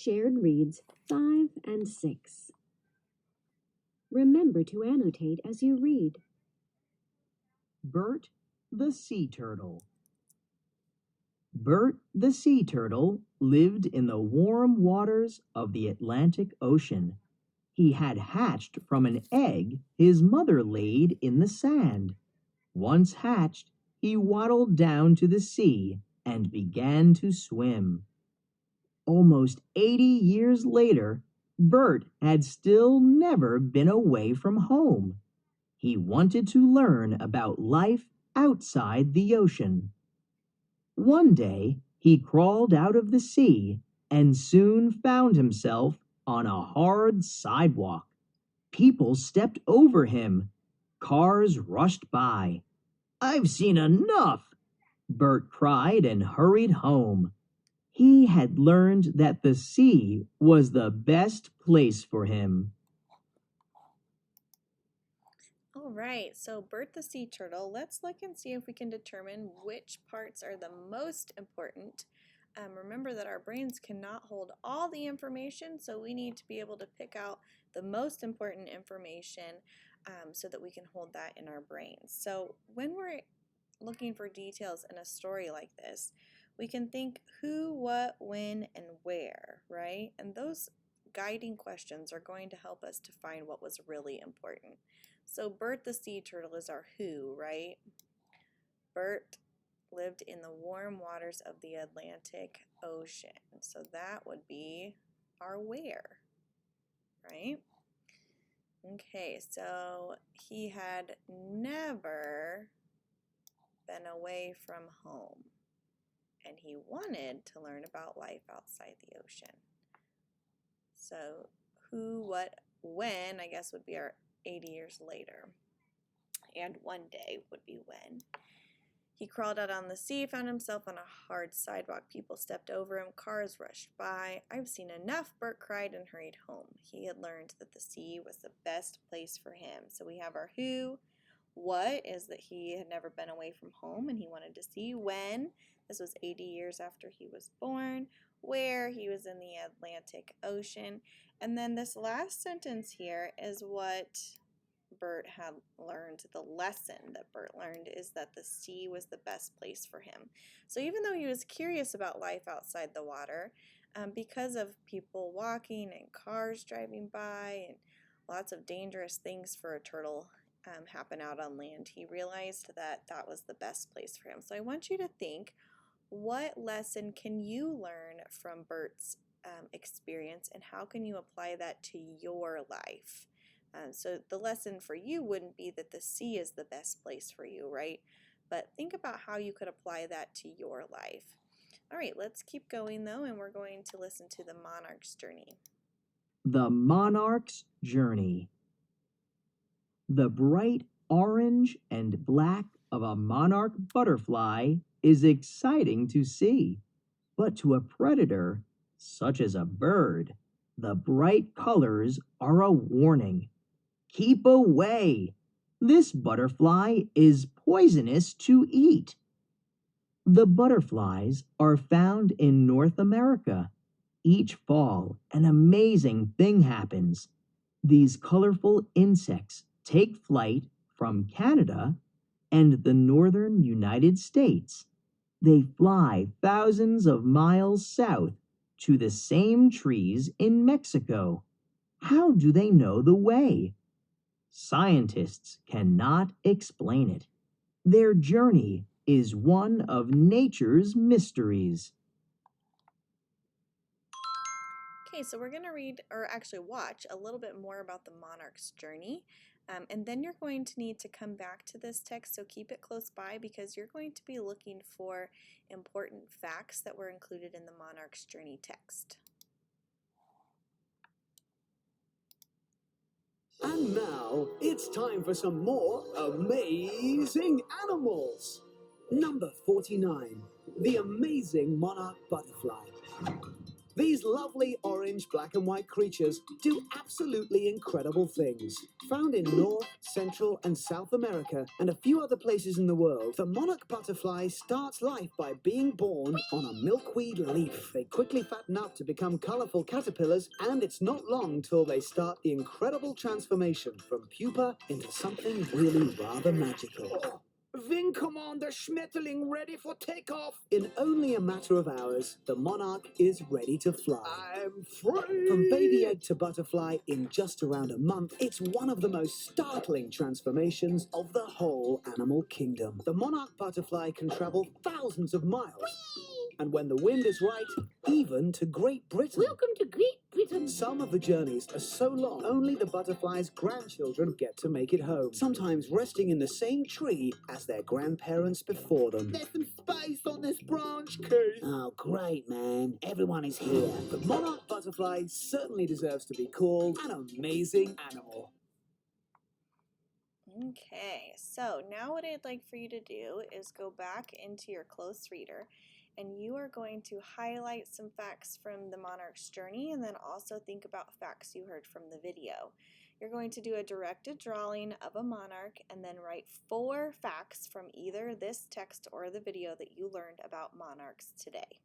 shared reads 5 and 6. Remember to annotate as you read. Bert the Sea Turtle. Bert the Sea Turtle lived in the warm waters of the Atlantic Ocean. He had hatched from an egg his mother laid in the sand. Once hatched, he waddled down to the sea and began to swim. Almost 80 years later, Bert had still never been away from home. He wanted to learn about life outside the ocean. One day, he crawled out of the sea and soon found himself on a hard sidewalk. People stepped over him. Cars rushed by. "I've seen enough!" Bert cried and hurried home. He had learned that the sea was the best place for him. All right, so Bert the Sea Turtle, let's look and see if we can determine which parts are the most important. Remember that our brains cannot hold all the information, so we need to be able to pick out the most important information so that we can hold that in our brains. So when we're looking for details in a story like this, we can think who, what, when, and where, right? And those guiding questions are going to help us to find what was really important. So Bert the Sea Turtle is our who, right? Bert lived in the warm waters of the Atlantic Ocean. So that would be our where, right? Okay, so he had never been away from home, and he wanted to learn about life outside the ocean. So who, what, when, I guess would be our 80 years later. And one day would be when. He crawled out on the sea, found himself on a hard sidewalk. People stepped over him, cars rushed by. "I've seen enough," Bert cried and hurried home. He had learned that the sea was the best place for him. So we have our who. What is that he had never been away from home and he wanted to see. When, this was 80 years after he was born. Where, he was in the Atlantic Ocean. And then this last sentence here is what Bert had learned. The lesson that Bert learned is that the sea was the best place for him. So even though he was curious about life outside the water, because of people walking and cars driving by and lots of dangerous things for a turtle happen out on land, he realized that that was the best place for him. So I want you to think, what lesson can you learn from Bert's experience, and how can you apply that to your life? So the lesson for you wouldn't be that the sea is the best place for you, right? But think about how you could apply that to your life. All right, let's keep going though, and we're going to listen to the Monarch's journey. The Monarch's journey. The bright orange and black of a monarch butterfly is exciting to see, but to a predator, such as a bird, the bright colors are a warning. Keep away! This butterfly is poisonous to eat. The butterflies are found in North America. Each fall, an amazing thing happens. These colorful insects take flight from Canada and the northern United States. They fly thousands of miles south to the same trees in Mexico. How do they know the way? Scientists cannot explain it. Their journey is one of nature's mysteries. Okay, so we're going to read, or actually watch, a little bit more about the monarch's journey. And then you're going to need to come back to this text, so keep it close by because you're going to be looking for important facts that were included in the monarch's journey text. And now it's time for some more amazing animals. Number 49, the amazing monarch butterfly. These lovely orange, black and white creatures do absolutely incredible things. Found in North, Central and South America and a few other places in the world, the monarch butterfly starts life by being born on a milkweed leaf. They quickly fatten up to become colorful caterpillars, and it's not long till they start the incredible transformation from pupa into something really rather magical. Wing Commander Schmetterling ready for takeoff. In only a matter of hours, the monarch is ready to fly. I'm free. From baby egg to butterfly in just around a month, it's one of the most startling transformations of the whole animal kingdom. The monarch butterfly can travel thousands of miles. And when the wind is right, even to Great Britain. Welcome to Great Britain. Some of the journeys are so long, only the butterfly's grandchildren get to make it home, sometimes resting in the same tree as their grandparents before them. There's some space on this branch, Keith. Oh, great, man. Everyone is here. The monarch butterfly certainly deserves to be called an amazing animal. Okay, so now what I'd like for you to do is go back into your close reader, and you are going to highlight some facts from the monarch's journey and then also think about facts you heard from the video. You're going to do a directed drawing of a monarch and then write 4 facts from either this text or the video that you learned about monarchs today.